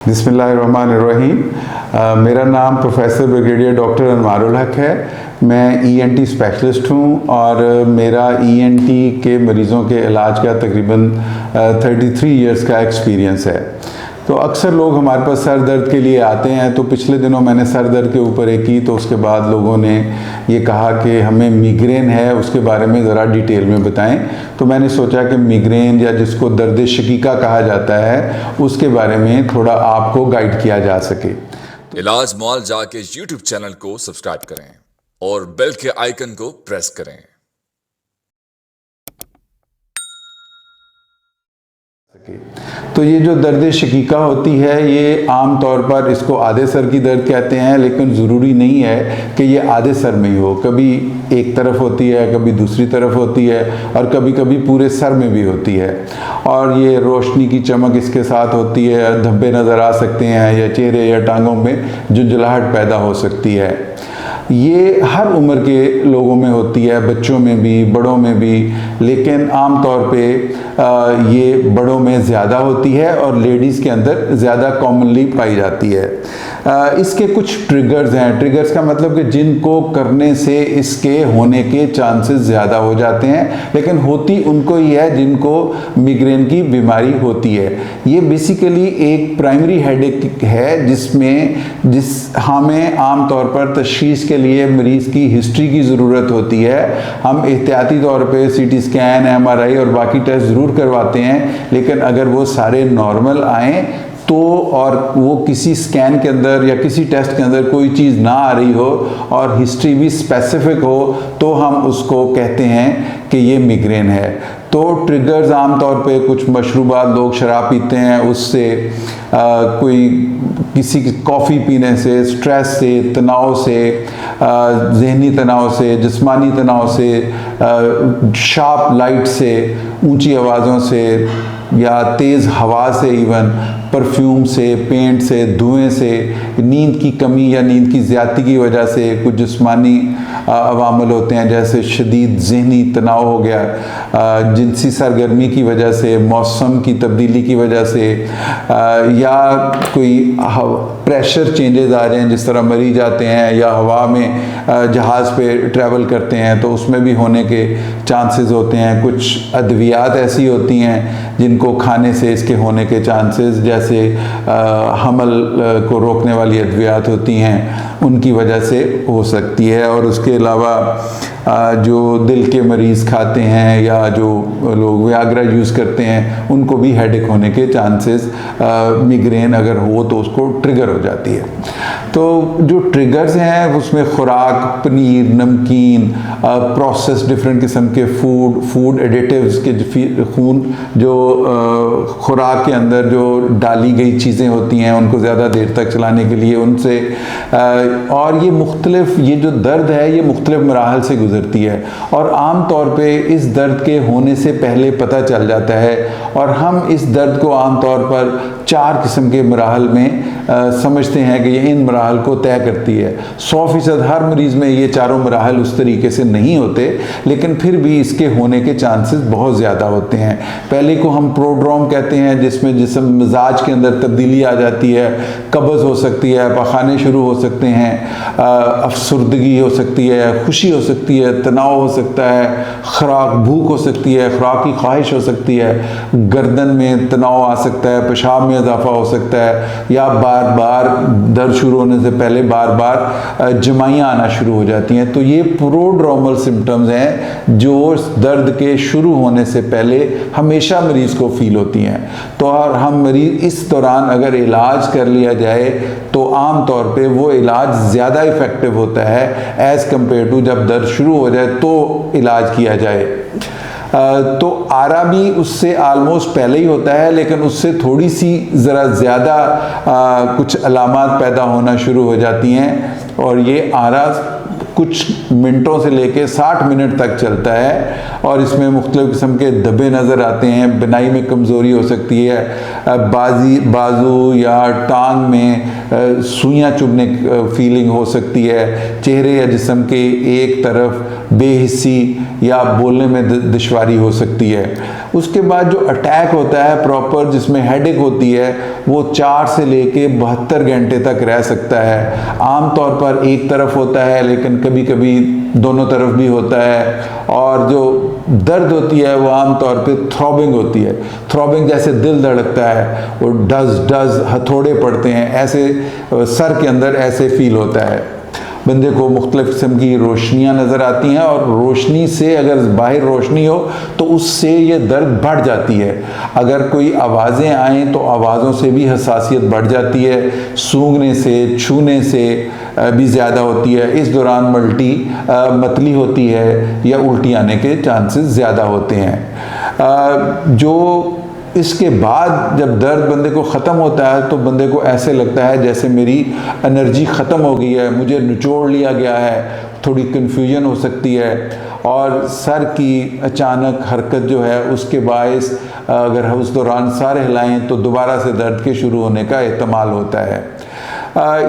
बिस्मिल्लाहिर्रहमानिर्रहीम। मेरा नाम प्रोफेसर ब्रिगेडियर डॉक्टर अनवारुल हक है। मैं ईएनटी स्पेशलिस्ट हूँ और मेरा ईएनटी के मरीज़ों के इलाज का तकरीबन 33 इयर्स का एक्सपीरियंस है। तो अक्सर लोग हमारे पास सर दर्द के लिए आते हैं। तो पिछले दिनों मैंने सर दर्द के ऊपर एक की, तो उसके बाद लोगों ने ये कहा कि हमें मिग्रेन है, उसके बारे में ज़रा डिटेल में बताएं। तो मैंने सोचा कि मिग्रेन या जिसको दर्द शकीका कहा जाता है उसके बारे में थोड़ा आपको गाइड किया जा सके। इलाज मुआलजा के YouTube चैनल को सब्सक्राइब करें और बेल के आइकन को प्रेस करें। तो ये जो दर्द शकीका होती है, ये आम तौर पर इसको आधे सर की दर्द कहते हैं, लेकिन ज़रूरी नहीं है कि ये आधे सर में ही हो। कभी एक तरफ होती है, कभी दूसरी तरफ होती है और कभी कभी पूरे सर में भी होती है। और ये रोशनी की चमक इसके साथ होती है, धब्बे नज़र आ सकते हैं या चेहरे या टांगों में झुंझलाहट पैदा हो सकती है। ये हर उम्र के लोगों में होती है, बच्चों में भी, बड़ों में भी, लेकिन आम तौर पे ये बड़ों में ज़्यादा होती है और लेडीज़ के अंदर ज़्यादा कॉमनली पाई जाती है। इसके कुछ ट्रिगर्स हैं। ट्रिगर्स का मतलब कि जिनको करने से इसके होने के चांसेस ज़्यादा हो जाते हैं, लेकिन होती उनको ही है जिनको मिग्रेन की बीमारी होती है। ये बेसिकली एक प्राइमरी हेडेक है जिस हमें आम तौर पर तशख़ीस के लिए मरीज़ की हिस्ट्री की ज़रूरत होती है। हम एहतियाती तौर पे सीटी स्कैन, एमआरआई और बाकी टेस्ट ज़रूर करवाते हैं, लेकिन अगर वो सारे नॉर्मल आएँ तो, और वो किसी स्कैन के अंदर या किसी टेस्ट के अंदर कोई चीज़ ना आ रही हो और हिस्ट्री भी स्पेसिफिक हो, तो हम उसको कहते हैं कि ये मिग्रेन है। तो ट्रिगर्स आम तौर पे कुछ मशरूबात, लोग शराब पीते हैं, उससे कोई किसी कॉफ़ी पीने से, स्ट्रेस से, तनाव से, ज़हनी तनाव से, जिस्मानी तनाव से, शार्प लाइट से, ऊंची आवाज़ों से या तेज़ हवा से, इवन परफ्यूम से, पेंट से, धुएं से, नींद की कमी या नींद की ज़्यादती की वजह से, कुछ जिस्मानी अवामल होते हैं जैसे शदीद ज़हनी तनाव हो गया, जिनसी सरगर्मी की वजह से, मौसम की तब्दीली की वजह से, या कोई प्रेशर चेंजेस आ रहे हैं, जिस तरह मरीज आते हैं या हवा में जहाज़ पे ट्रैवल करते हैं तो उसमें भी होने के चांसेस होते हैं। कुछ अद्वियात ऐसी होती हैं जिनको खाने से इसके होने के चांसेस, जैसे हमल को रोकने वाली अद्वियात होती हैं, उनकी वजह से हो सकती है। और उसके अलावा जो दिल के मरीज़ खाते हैं या जो लोग व्याग्रा यूज़ करते हैं, उनको भी हेडेक होने के चांसेस, मिग्रेन अगर हो तो उसको ट्रिगर हो जाती है। तो जो ट्रिगर्स हैं उसमें खुराक, पनीर, नमकीन, प्रोसेस डिफरेंट किस्म के फूड एडिटिव्स के जो खुराक के अंदर जो डाली गई चीज़ें होती हैं उनको ज़्यादा देर तक चलाने के लिए, उनसे और ये जो दर्द है ये मुख्तलिफ मराहल से गुज़रती है और आम तौर पे इस दर्द के होने से पहले पता चल जाता है। और हम इस दर्द को आम तौर पर 4 किस्म के मराहल में समझते हैं कि ये इन मराहल को तय करती है। 100% हर मरीज़ में ये चारों मराहल उस तरीके से नहीं होते, लेकिन फिर भी इसके होने के चांसेस बहुत ज़्यादा होते हैं। पहले को हम प्रोड्रोम कहते हैं, जिसमें जिस्म मिजाज के अंदर तब्दीली आ जाती है, कब्ज़ हो सकती है, पखाने शुरू हो सकते हैं, अफसरदगी हो सकती है, खुशी हो सकती है, तनाव हो सकता है, भूख हो सकती है, खुराक की ख्वाहिश हो सकती है, गर्दन में तनाव आ सकता है, पेशाब में इजाफा हो सकता है, या बार बार दर्द शुरू होने से पहले बार बार जमाइयाँ आना शुरू हो जाती हैं। तो ये प्रोड्रोमल सिम्टम्स हैं जो दर्द के शुरू होने से पहले हमेशा मरीज़ को फील होती हैं। तो और हम मरीज़ इस दौरान अगर इलाज कर लिया जाए तो आम तौर पे वो इलाज ज़्यादा इफ़ेक्टिव होता है एज़ कम्पेयर टू जब दर्द शुरू हो जाए तो इलाज किया जाए। तो आरा भी उससे आलमोस्ट पहले ही होता है, लेकिन उससे थोड़ी सी ज़रा ज़्यादा कुछ अलामात पैदा होना शुरू हो जाती हैं और ये आरा कुछ मिनटों से लेके 60 मिनट तक चलता है और इसमें मुख्तलिफ़ किस्म के धब्बे नज़र आते हैं। बिनाई में कमज़ोरी हो सकती है, बाजू या टांग में सुइयां चुभने फीलिंग हो सकती है, चेहरे या जिस्म के एक तरफ बेहिस्सी या बोलने में दुश्वारी हो सकती है। उसके बाद जो अटैक होता है प्रॉपर, जिसमें हेडेक होती है, वो 4 से लेके 72 घंटे तक रह सकता है। आम तौर पर एक तरफ होता है, लेकिन कभी कभी दोनों तरफ भी होता है। और जो दर्द होती है वो आम तौर पे थ्रॉबिंग होती है। थ्रॉबिंग जैसे दिल धड़कता है, वो डज डज हथौड़े पड़ते हैं, ऐसे सर के अंदर ऐसे फील होता है। बंदे को मुख्तलिफ किस्म की रोशनियाँ नज़र आती हैं, और रोशनी से, अगर बाहर रोशनी हो तो उससे ये दर्द बढ़ जाती है। अगर कोई आवाज़ें आएँ तो आवाज़ों से भी हसासियत बढ़ जाती है। सूंघने से, छूने से भी ज़्यादा होती है। इस दौरान मतली होती है या उल्टी आने के चांसेस ज़्यादा होते हैं। जो इसके बाद जब दर्द बंदे को ख़त्म होता है तो बंदे को ऐसे लगता है जैसे मेरी एनर्जी ख़त्म हो गई है, मुझे निचोड़ लिया गया है। थोड़ी कन्फ्यूजन हो सकती है, और सर की अचानक हरकत जो है उसके बायस अगर उस दौरान सर हिलाएं तो दोबारा से दर्द के शुरू होने का एहतमाल होता है।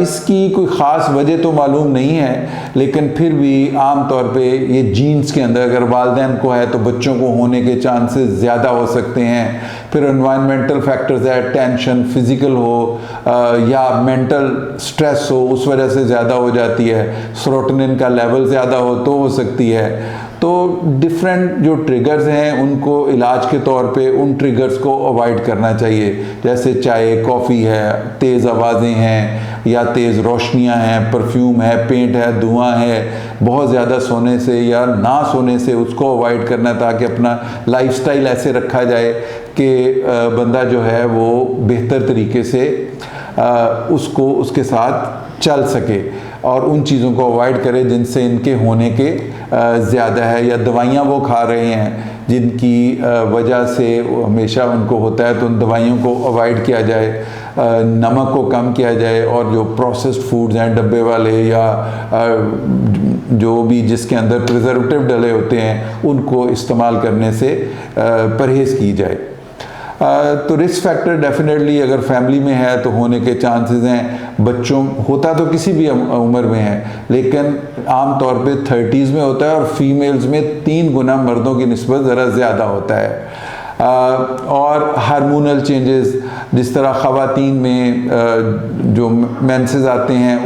इसकी कोई ख़ास वजह तो मालूम नहीं है, लेकिन फिर भी आम तौर पे ये जीन्स के अंदर अगर वालिदैन को है तो बच्चों को होने के चांसेस ज़्यादा हो सकते हैं। फिर एनवायरनमेंटल फैक्टर्स है, टेंशन फिज़िकल हो या मेंटल स्ट्रेस हो, उस वजह से ज़्यादा हो जाती है। सेरोटोनिन का लेवल ज़्यादा हो सकती है। तो डिफरेंट जो ट्रिगर्स हैं उनको इलाज के तौर पे उन ट्रिगर्स को अवॉइड करना चाहिए, जैसे चाय, कॉफ़ी है, तेज़ आवाज़ें हैं या तेज़ रोशनियां हैं, परफ्यूम है, पेंट है, धुआं है। बहुत ज़्यादा सोने से या ना सोने से उसको अवॉइड करना, ताकि अपना लाइफस्टाइल ऐसे रखा जाए कि बंदा जो है वो बेहतर तरीके से उसको उसके साथ चल सके, और उन चीज़ों को अवॉइड करें जिनसे इनके होने के ज़्यादा है, या दवाइयाँ वो खा रहे हैं जिनकी वजह से हमेशा उनको होता है, तो उन दवाइयों को अवॉइड किया जाए। नमक को कम किया जाए, और जो प्रोसेस्ड फूड्स हैं डब्बे वाले या जो भी जिसके अंदर प्रिजर्वेटिव डले होते हैं उनको इस्तेमाल करने से परहेज़ की जाए। तो रिस्क फैक्टर डेफिनेटली अगर फैमिली में है तो होने के चांसेस हैं। बच्चों होता तो किसी भी उम्र में है, लेकिन आम तौर पे 30s में होता है, और फीमेल्स में 3 गुना मर्दों की निस्बत ज़रा ज़्यादा होता है। और हार्मोनल चेंजेस, जिस तरह ख़वातीन में जो मेंसेस आते हैं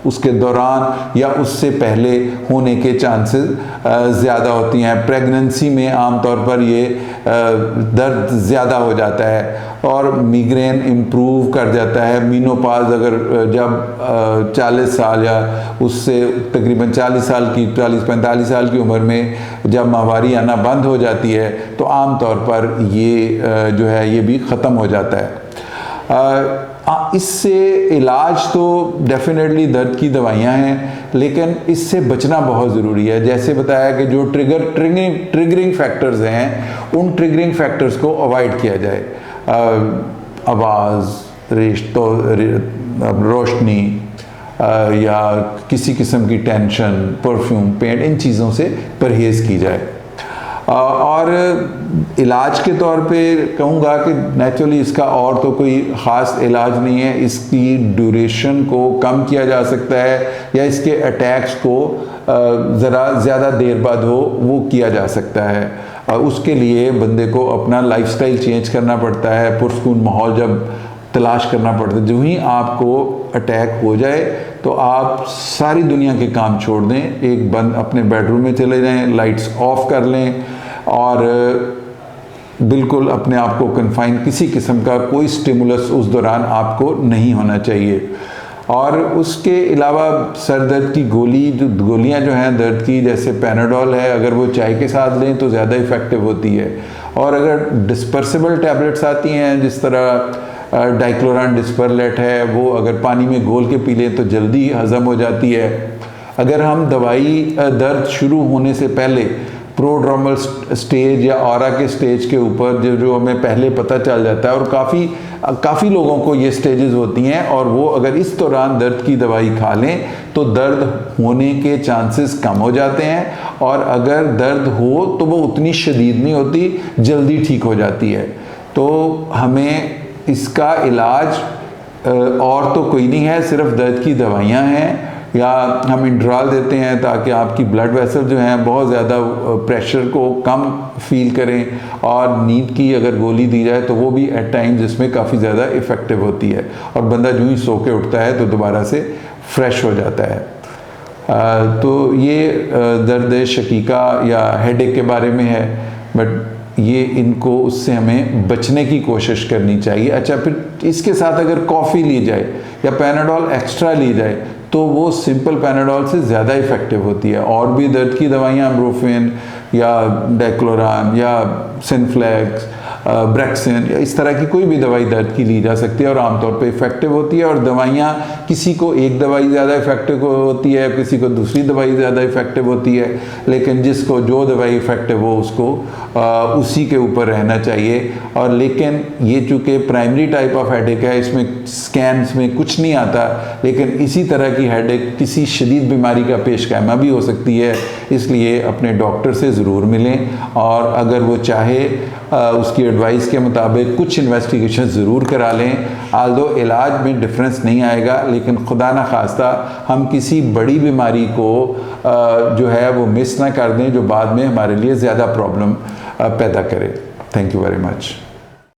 उसके दौरान या उससे पहले होने के चांसेस ज़्यादा होती हैं। प्रेगनेंसी में आम तौर पर ये दर्द ज़्यादा हो जाता है, और मिग्रेन इम्प्रूव कर जाता है। मीनोपाज अगर जब 40 साल या उससे तकरीबन 40-45 साल की उम्र में जब माहवारी आना बंद हो जाती है तो आम तौर पर ये जो है ये भी ख़त्म हो जाता है। इससे इलाज तो डेफिनेटली दर्द की दवाइयाँ हैं, लेकिन इससे बचना बहुत ज़रूरी है। जैसे बताया कि जो ट्रिगरिंग फैक्टर्स हैं उन ट्रिगरिंग फैक्टर्स को अवॉइड किया जाए। आवाज़, रोशनी या किसी किस्म की टेंशन, परफ्यूम, पेंट, इन चीज़ों से परहेज़ की जाए। और इलाज के तौर पे कहूँगा कि नेचुरली इसका और तो कोई ख़ास इलाज नहीं है। इसकी ड्यूरेशन को कम किया जा सकता है, या इसके अटैक्स को ज़रा ज़्यादा देर बाद वो किया जा सकता है। उसके लिए बंदे को अपना लाइफस्टाइल चेंज करना पड़ता है, पुरसकून माहौल जब तलाश करना पड़ता है। जो ही आपको अटैक हो जाए तो आप सारी दुनिया के काम छोड़ दें, एक बंद अपने बेडरूम में चले जाएं, लाइट्स ऑफ कर लें, और बिल्कुल अपने आप को कन्फाइन, किसी किस्म का कोई स्टिमुलस उस दौरान आपको नहीं होना चाहिए। और उसके अलावा सर दर्द की गोलियां जो हैं दर्द की, जैसे पैनाडोल है, अगर वो चाय के साथ लें तो ज़्यादा इफ़ेक्टिव होती है। और अगर डिस्पर्सिबल टैबलेट्स आती हैं, जिस तरह डाइक्लोरान डिस्परलेट है, वो अगर पानी में घोल के पी लें तो जल्दी हज़म हो जाती है। अगर हम दवाई दर्द शुरू होने से पहले प्रोड्रोमल स्टेज या ऑरा के स्टेज के ऊपर जो हमें पहले पता चल जाता है, और काफ़ी लोगों को ये स्टेजेस होती हैं, और वो अगर इस दौरान दर्द की दवाई खा लें तो दर्द होने के चांसेस कम हो जाते हैं, और अगर दर्द हो तो वो उतनी शदीद नहीं होती, जल्दी ठीक हो जाती है। तो हमें इसका इलाज और तो कोई नहीं है, सिर्फ दर्द की दवाइयाँ हैं। या हम इंड्राल देते हैं ताकि आपकी ब्लड वेसल जो हैं बहुत ज़्यादा प्रेशर को कम फील करें, और नींद की अगर गोली दी जाए तो वो भी एट टाइम्स इसमें काफ़ी ज़्यादा इफ़ेक्टिव होती है, और बंदा जो ही सो के उठता है तो दोबारा से फ्रेश हो जाता है। तो ये दर्द शकीका या हेडेक के बारे में है, बट ये इनको उससे हमें बचने की कोशिश करनी चाहिए। अच्छा, फिर इसके साथ अगर कॉफ़ी ली जाए या पैनाडोल एक्स्ट्रा ली जाए तो वो सिंपल पैनाडोल से ज़्यादा इफ़ेक्टिव होती है। और भी दर्द की दवाइयाँ ब्रोफेन या डेक्लोरान या सिनफ्लेक्स, ब्रेक्सिन या इस तरह की कोई भी दवाई दर्द की ली जा सकती है और आमतौर पे इफ़ेक्टिव होती है। और दवाइयाँ किसी को एक दवाई ज़्यादा इफ़ेक्टिव होती है, किसी को दूसरी दवाई ज़्यादा इफ़ेक्टिव होती है, लेकिन जिसको जो दवाई इफ़ेक्टिव हो उसको उसी के ऊपर रहना चाहिए। और लेकिन ये चूँकि प्राइमरी टाइप ऑफ हेडेक है, इसमें स्कैन्स में कुछ नहीं आता, लेकिन इसी तरह की हेडेक किसी शदीद बीमारी का पेशगामा भी हो सकती है। इसलिए अपने डॉक्टर से ज़रूर मिलें, और अगर वो चाहे उसकी एडवाइस के मुताबिक कुछ इन्वेस्टिगेशन ज़रूर करा लें। आल्दो इलाज में डिफरेंस नहीं आएगा, लेकिन खुदा न खास्ता हम किसी बड़ी बीमारी को जो है वो मिस ना कर दें जो बाद में हमारे लिए ज़्यादा प्रॉब्लम पैदा करे। Thank you very much.